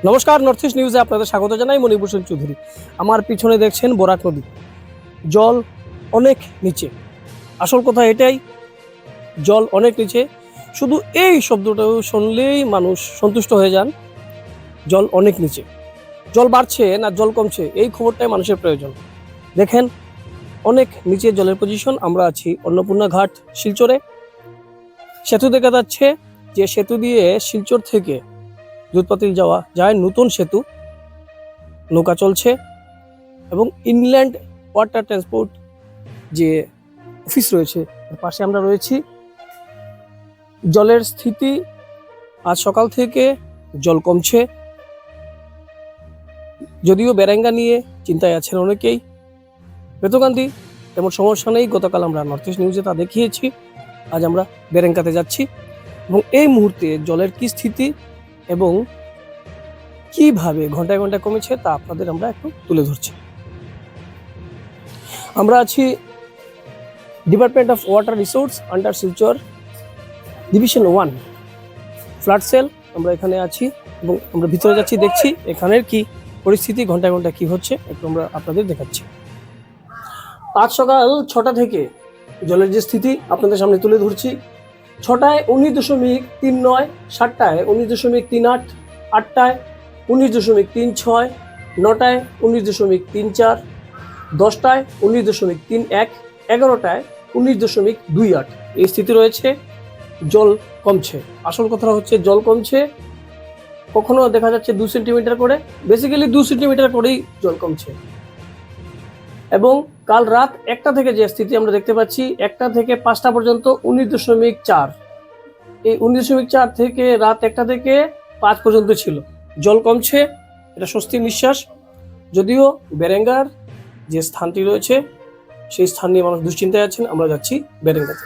নমস্কার, north east নিউজে আপনাদের স্বাগত জানাই। মণিভূষণ চৌধুরী। আমার পিছনে দেখছেন বরাক নদী, জল অনেক নিচে। আসল কথা এটাই, জল অনেক নিচে। শুধু এই শব্দটা শুনলেই মানুষ সন্তুষ্ট হয়ে যান। জল অনেক নিচে। জল বাড়ছে না জল কমছে, এই খবরটাই মানুষের প্রয়োজন। দেখেন, অনেক নিচে জলের পজিশন। আমরা আছি অন্নপূর্ণা ঘাট, শিলচরে। সেতু দেখা যাচ্ছে, যে সেতু দিয়ে শিলচর থেকে দুধপাতিল যাওয়া যায়। নতুন সেতু, নৌকা চলছে এবং ইনল্যান্ড ওয়াটার ট্রান্সপোর্ট যে অফিস রয়েছে তার পাশে আমরা রয়েছি। জলের স্থিতি আজ সকাল থেকে জল কমছে, যদিও বেরেঙ্গা নিয়ে চিন্তায় আছেন অনেকেই। বেতকান্দি তেমন সমস্যা নেই, গতকাল আমরা নর্থ ইস্ট নিউজে তা দেখিয়েছি। আজ আমরা বেরেঙ্গাতে যাচ্ছি এবং এই মুহূর্তে জলের কি স্থিতি এবং কিভাবে ঘন্টায় ঘন্টায় কমেছে তা আপনাদের আমরা একটু তুলে ধরছি। আমরা আছি department of water resource under Silchar division 1 flood cell. আমরা এখানে আছি এবং আমরা ভিতরে যাচ্ছি, দেখছি এখানের কি পরিস্থিতি, ঘন্টায় ঘন্টায় কি হচ্ছে একটু আমরা আপনাদের দেখাচ্ছি। আজ সকাল 6টা থেকে জলের যে স্থিতি আপনাদের সামনে তুলে ধরছি। 6টায় 19.39, 7টায় 19.38, 8টায় 19.36, 9টায় 19.34, 10টায় 19.31, 11টায় 19.28 এই স্থিতি রয়েছে। জল কমছে। আসল কথা হচ্ছে জল কমছে। কখনো দেখা যাচ্ছে 2 সেন্টিমিটার করে, বেসিক্যালি 2 সেন্টিমিটার করেই জল কমছে। এবং কাল রাত 1টা থেকে যে স্থিতি আমরা দেখতে পাচ্ছি, 1টা থেকে 5টা পর্যন্ত 19.4, এই 19.4 থেকে রাত 1টা থেকে 5 পর্যন্ত ছিল। জল কমছে, এটা স্বস্তির নিঃশ্বাস। যদিও বেরেঙ্গার যে স্থানটি রয়েছে সেই স্থান নিয়ে মানুষ দুশ্চিন্তায় আছেন। আমরা যাচ্ছি বেরেঙ্গাতে।